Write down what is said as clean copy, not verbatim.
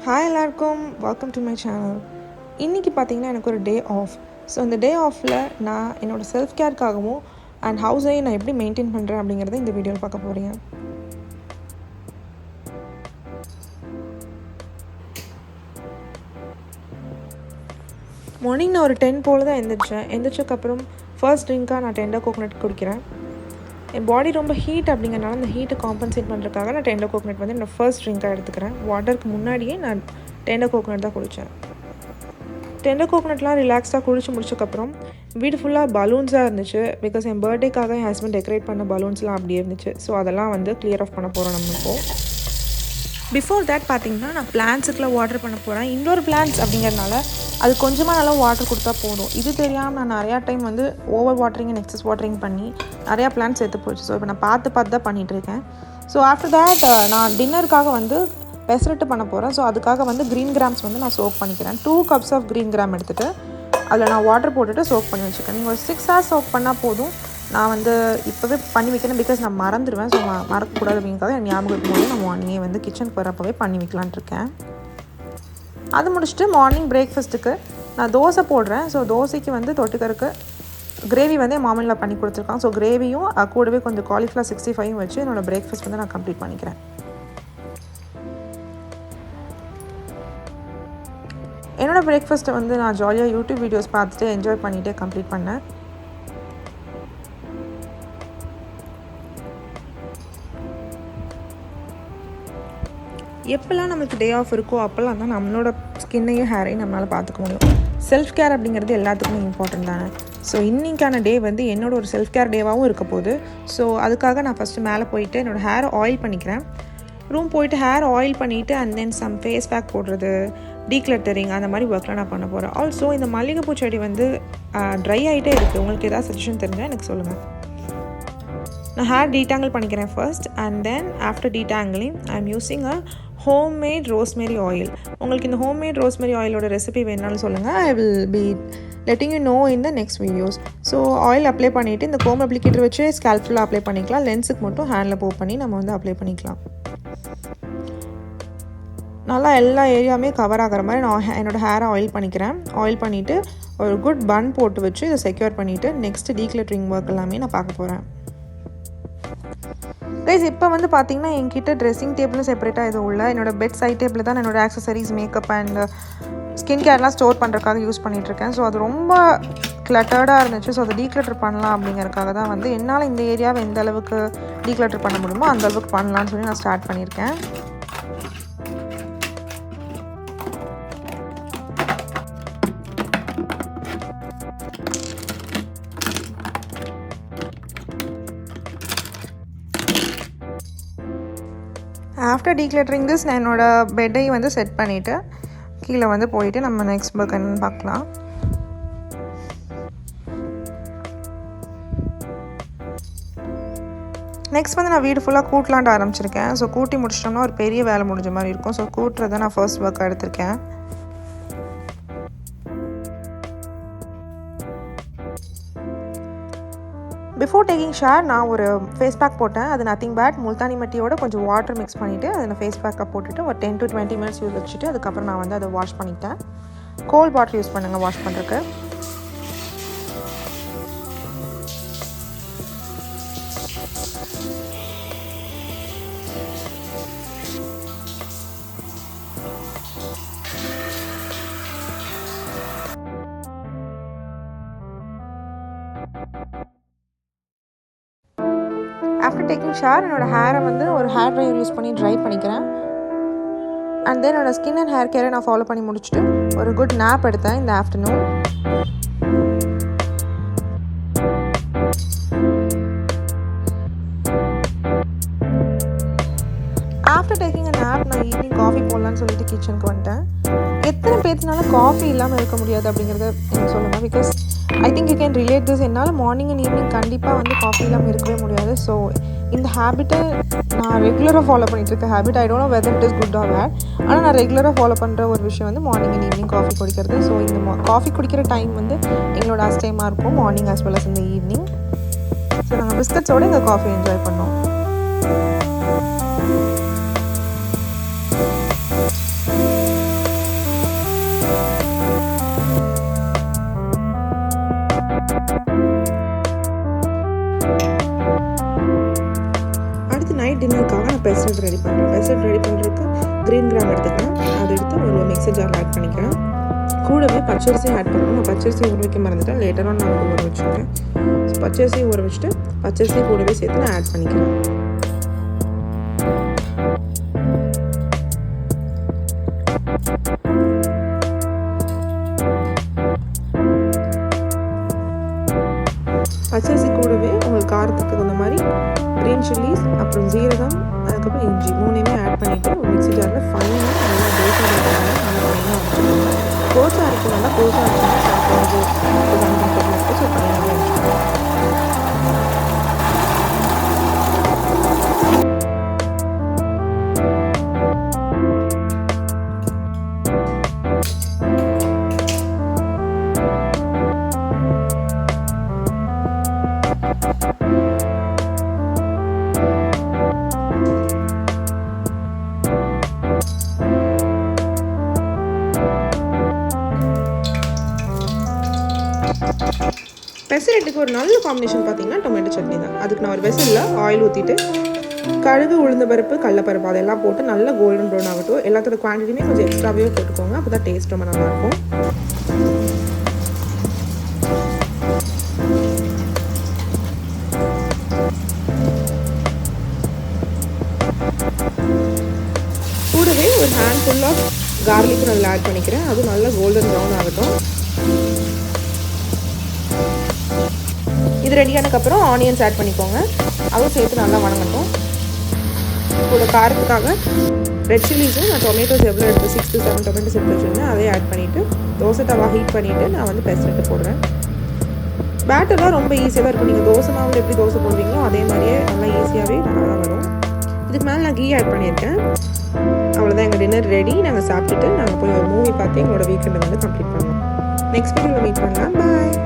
Hi எல்லாருக்கும், welcome to my channel. இன்றைக்கி பார்த்திங்கன்னா எனக்கு ஒரு டே ஆஃப். ஸோ இந்த டே ஆஃபில் நான் என்னோடய செல்ஃப் கேருக்காகவும் அண்ட் ஹவுஸையும் நான் எப்படி மெயின்டைன் பண்ணுறேன் அப்படிங்கிறத இந்த வீடியோவில் பார்க்க போகிறீங்க. மார்னிங் நான் ஒரு 10 போல் தான் எந்திரிச்சதுக்கப்புறம் ஃபர்ஸ்ட் ட்ரிங்காக நான் டெண்டர் கோகோனட் குடிக்கிறேன். என் பாடி ரொம்ப ஹீட் அப்படிங்கிறனால அந்த ஹீட்டை காம்பன்சேட் பண்ணுறதுக்காக நான் டெண்டர் கோகோனட் வந்து என்னோடய ஃபர்ஸ்ட் ட்ரிங்காக எடுத்துக்கிறேன். வாட்டருக்கு முன்னாடியே நான் டெண்டர் கோகோனட் தான் குடித்தேன். டெண்டர் கோகோனட்லாம் ரிலாக்ஸாக குடிச்சு முடிச்சதுக்கப்புறம் வீடு ஃபுல்லாக பலூன்ஸாக இருந்துச்சு. பிகாஸ் என் பர்த்டேக்காக என் ஹஸ்பண்ட் டெக்கரேட் பண்ண பலூன்ஸ்லாம் அப்படியே இருந்துச்சு. ஸோ அதெல்லாம் வந்து கிளியர் ஆஃப் பண்ண போகிறோம் நம்ம இப்போது. பிஃபோர் தேட் பார்த்திங்கன்னா நான் பிளான்ஸுக்குலாம் வாட்டர் பண்ண போகிறேன். இன்டோர் பிளான்ஸ் அப்படிங்கிறதுனால அது கொஞ்சமாக நல்லா வாட்டர் கொடுத்தா போதும். இது தெரியாமல் நான் நிறையா டைம் வந்து over watering and excess watering பண்ணி நிறையா பிளான்ஸ் எடுத்து போச்சு. ஸோ இப்போ நான் பார்த்து தான் பண்ணிகிட்ருக்கேன். ஸோ ஆஃப்டர் தேட் நான் டின்னருக்காக வந்து பெசரட்டு பண்ண போகிறேன். ஸோ அதுக்காக வந்து க்ரீன் கிராம்ஸ் வந்து நான் சோக் பண்ணிக்கிறேன். 2 cups ஆஃப் க்ரீன் கிராம் எடுத்துகிட்டு அதில் நான் வாட்டர் போட்டுட்டு சோக் பண்ணி வச்சுருக்கேன். நீங்கள் ஒரு 6 hours சோக் பண்ணால் போதும். நான் வந்து இப்போவே பண்ணி வைக்கிறேன். பிகாஸ் நான் மறந்துடுவேன். ஸோ மறக்கக்கூடாது அப்படிங்கிறதுக்காக என் ஞாபகம் இருக்கும்போது நான் மார்னிங்கே வந்து கிச்சனுக்கு வரப்போவே பண்ணி வைக்கலான் இருக்கேன். அது முடிச்சுட்டு மார்னிங் பிரேக்ஃபாஸ்ட்டுக்கு நான் தோசை போடுறேன். ஸோ தோசைக்கு வந்து தொட்டுக்கருக்கு கிரேவி வந்து என் மாமனில் பண்ணி கொடுத்துருக்கான். ஸோ கிரேவியும் கூடவே கொஞ்சம் காலிஃப்ளவர் 65 வச்சு என்னோடய பிரேக்ஃபாஸ்ட் வந்து நான் கம்ப்ளீட் பண்ணிக்கிறேன். என்னோடய பிரேக்ஃபாஸ்ட்டை வந்து நான் ஜாலியாக யூடியூப் வீடியோஸ் பார்த்துட்டு என்ஜாய் பண்ணிவிட்டு கம்ப்ளீட் பண்ணேன். எப்போல்லாம் நம்மளுக்கு டே ஆஃப் இருக்கோ அப்போல்லாம் தான் நம்மளோட ஸ்கின்னையும் ஹேரையும் நம்மளால் பார்த்துக்க முடியும். செல்ஃப் கேர் அப்படிங்கிறது எல்லாத்துக்குமே இம்பார்ட்டன்ட் தானே. ஸோ இன்றைக்கான டே வந்து என்னோட ஒரு செல்ஃப் கேர் டேவாகவும் இருக்க போகுது. ஸோ அதுக்காக நான் ஃபஸ்ட்டு மேலே போயிட்டு என்னோடய ஹேரை ஆயில் பண்ணிக்கிறேன். ரூம் போயிட்டு ஹேர் ஆயில் பண்ணிவிட்டு and then some face pack போடுறது, டீக்ளட்டரிங் அந்த மாதிரி ஒர்க்லாம் நான் பண்ண போகிறேன். ஆல்சோ இந்த மல்லிகைப்பூ செடி வந்து ட்ரை ஆகிட்டே இருக்குது. உங்களுக்கு ஏதாவது சஜஷன் தெரிஞ்சால் எனக்கு சொல்லுங்கள். நான் ஹேர் டீடாங்கிள் பண்ணிக்கிறேன் first and then after detangling I am using a homemade rosemary oil. உங்களுக்கு இந்த ஹோம்மேட் ரோஸ்மெரி ஆயிலோட ரெசிபி வேணாலும் சொல்லுங்கள். I will be letting you know in the next videos. So oil apply பண்ணிவிட்டு இந்த கோம் அப்ளிகேட்டர் வச்சு scalp ஃபுல்லாக apply பண்ணிக்கலாம். லென்ஸுக்கு மட்டும் ஹேண்டில் போ பண்ணி நம்ம வந்து அப்ளை பண்ணிக்கலாம். நல்லா எல்லா ஏரியாவுமே கவர் ஆகிற மாதிரி நான் என்னோடய ஹேரை ஆயில் பண்ணிக்கிறேன். ஆயில் பண்ணிவிட்டு ஒரு குட் பன் போட்டு வச்சு இதை செக்யூர் பண்ணிவிட்டு நெக்ஸ்ட்டு டீக்ளட்டரிங் ஒர்க் எல்லாமே நான் பார்க்க போகிறேன். கைஸ் இப்போ வந்து பார்த்திங்கன்னா என்கிட்ட ட்ரெஸ்ஸிங் டேபிளும் செப்பரேட்டாக எதுவும் இல்லை. என்னோடய பெட் சைட் டேபிள் தான் என்னோடய ஆக்சசரிஸ், மேக்கப் அண்ட் ஸ்கின் கேர்லாம் ஸ்டோர் பண்ணுறதுக்காக யூஸ் பண்ணிகிட்ருக்கேன். ஸோ அது ரொம்ப கிளட்டர்டாக இருந்துச்சு. ஸோ அதை டீக்ளட்டர் பண்ணலாம் அப்படிங்கிறதுக்காக தான் வந்து என்னால் இந்த ஏரியாவை எந்த அளவுக்கு டீக்ளட்டர் பண்ண முடியுமோ அந்த அளவுக்கு பண்ணலான்னு சொல்லி நான் ஸ்டார்ட் பண்ணியிருக்கேன். ஆஃப்டர் டீக்ளட்டரிங் திஸ் நான் என்னோடய பெட்டை வந்து செட் பண்ணிவிட்டு கீழே வந்து போயிட்டு நம்ம நெக்ஸ்ட் ஒர்க் என்னன்னு பார்க்கலாம். நெக்ஸ்ட் வந்து நான் வீடு ஃபுல்லாக கூட்டலான்ட்டு ஆரம்பிச்சிருக்கேன். ஸோ கூட்டி முடிச்சிட்டோம்னா ஒரு பெரிய வேலை முடிஞ்ச மாதிரி இருக்கும். ஸோ கூட்டுறதை நான் ஃபர்ஸ்ட் ஒர்க் எடுத்திருக்கேன். பிஃபோர் டேக்கிங் ஷவர் நான் ஒரு ஃபேஸ் பேக் போட்டேன். அது நத்திங் பேட் முல்தானி மட்டியோட கொஞ்சம் வாட்டர் மிக்ஸ் பண்ணிவிட்டு அதை ஃபேஸ் பேக்கை போட்டுட்டு ஒரு 10 to 20 minutes யூஸ் வச்சுட்டு அதுக்கப்புறம் நான் வந்து அதை வாஷ் பண்ணிட்டேன். கோல்ட் வாட்டர் யூஸ் பண்ணுங்கள் வாஷ் பண்ணுறதுக்கு. ஆஃப்டர் டேக்கிங் ஷவர் என்னோடய ஹேரை வந்து ஒரு ஹேர் ட்ரையர் யூஸ் பண்ணி ட்ரை பண்ணிக்கிறேன். அண்ட் தென் என்னோடய ஸ்கின் அண்ட் ஹேர் கேரை நான் ஃபாலோ பண்ணி முடிச்சுட்டு ஒரு குட் நாப் எடுத்தேன் இந்த ஆஃப்டர்நூன். ஆஃப்டர் டேக்கிங் அ நாப் நான் ஈவினிங் காஃபி போடலான்னு சொல்லிட்டு கிச்சனுக்கு வந்துட்டேன். எத்தனை பேர்த்துனால காஃபி இல்லாமல் இருக்க முடியாது அப்படிங்கிறத எனக்கு சொல்லுங்கள். Because I think you can relate this. என்னால் மார்னிங் அண்ட் ஈவினிங் கண்டிப்பாக வந்து காஃபி இல்லாமல் இருக்கவே முடியாது. ஸோ இந்த ஹேபிட்டை நான் ரெகுலராக ஃபாலோ பண்ணிகிட்ருக்க habit. I don't know whether it is good or bad. ஆனால் நான் ரெகுலராக ஃபாலோ பண்ணுற ஒரு விஷயம் வந்து மார்னிங் அண்ட் ஈவினிங் காஃபி குடிக்கிறது. ஸோ இந்த காஃபி குடிக்கிற டைம் வந்து எங்களோட அஸ் டைமாக இருக்கும் மார்னிங் ஆஸ் வெல் அஸ் இந்த ஈவினிங். ஸோ நாங்கள் பிஸ்கட்ஸோடு இந்த காஃபி என்ஜாய் பண்ணோம். கிரீன் கிராம் எடுத்துக்கலாம். அதை எடுத்து ஒரு மிக்ஸர் ஜாரில் ஆட் பண்ணிக்கிறேன். கூடவே பச்சரிசியும் ஆட் பண்ணணும். நான் பச்சரிசி ஊற வைக்க மறந்துட்டேன், லேட்டராக நான் ஊற வச்சுருக்கேன். ஸோ பச்சரிசி ஊற வச்சுட்டு பச்சரிசி கூடவே சேர்த்து நான் ஆட் பண்ணிக்கிறேன். பச்சரிசி கூடவே உங்களுக்கு காரத்துக்கு தகுந்த மாதிரி க்ரீன் சில்லிஸ், அப்புறம் ஜீரகம், அதுக்கப்புறம் இஞ்சி 3யுமே ஆட் பண்ணிவிட்டு ஒரு மிக்ஸி ஜாரில் ஃபைனாக நல்லா தோசை நல்லா ஃபைனாக வச்சுக்கோங்க. கோஸாக இருக்குன்னா கோஸாக இருக்குன்னா ஸோ ஃபைனாகவே வச்சுக்கோங்க. பெசரட்டுக்கு ஒரு நல்ல காம்பினேஷன் பார்த்தீங்கன்னா டொமேட்டோ சட்னி தான். அதுக்கு நான் ஒரு வெசலில் ஆயில் ஊற்றிட்டு கடுகு, உளுந்த பருப்பு, கடலப்பருப்பு அதெல்லாம் போட்டு நல்லா கோல்டன் ப்ரௌன் ஆகட்டும். எல்லாத்தோட குவான்டிட்டியுமே கொஞ்சம் எக்ஸ்ட்ராவே போட்டுக்கோங்க, அப்போ தான் டேஸ்ட் ரொம்ப நல்லாயிருக்கும். கூடவே ஒரு ஹேண்ட்ஃபுல் ஆஃப் கார்லிக் அதில் ஆட் பண்ணிக்கிறேன். அதுவும் நல்லா கோல்டன் ப்ரௌன் ஆகட்டும். இது ரெடியானதுக்கப்புறம் ஆனியன்ஸ் ஆட் பண்ணிக்கோங்க. அதுவும் சேர்த்து நல்லா வணங்கட்டும். கூட காரத்துக்காக ரெட் சில்லிஸும் நான் டொமேட்டோஸ் எவ்வளோ எடுத்து 6 to 7 டொமேட்டோஸ் எடுத்து வச்சுருந்தேன், அதையும் ஆட் பண்ணிவிட்டு தோசை தவா ஹீட் பண்ணிவிட்டு நான் வந்து பெசரட்டு போடுறேன். பேட்டர்லாம் ரொம்ப ஈஸியாக தான் இருக்கும். நீங்கள் தோசை மாவில் எப்படி தோசை போடுவீங்களோ அதே மாதிரியே நல்லா ஈஸியாகவே நல்லா தான் வரும். இதுக்கு மேலே நான் கீ ஆட் பண்ணியிருக்கேன். அவ்வளோதான், எங்கள் டின்னர் ரெடி. நாங்கள் சாப்பிட்டுட்டு நாங்கள் போய் ஒரு மூவி பார்த்து எங்களோட வீக்கெண்டை வந்து கம்ப்ளீட் பண்ணுவோம். நெக்ஸ்ட் வீடியோவில் மீட் பண்ணலாம். பாய்.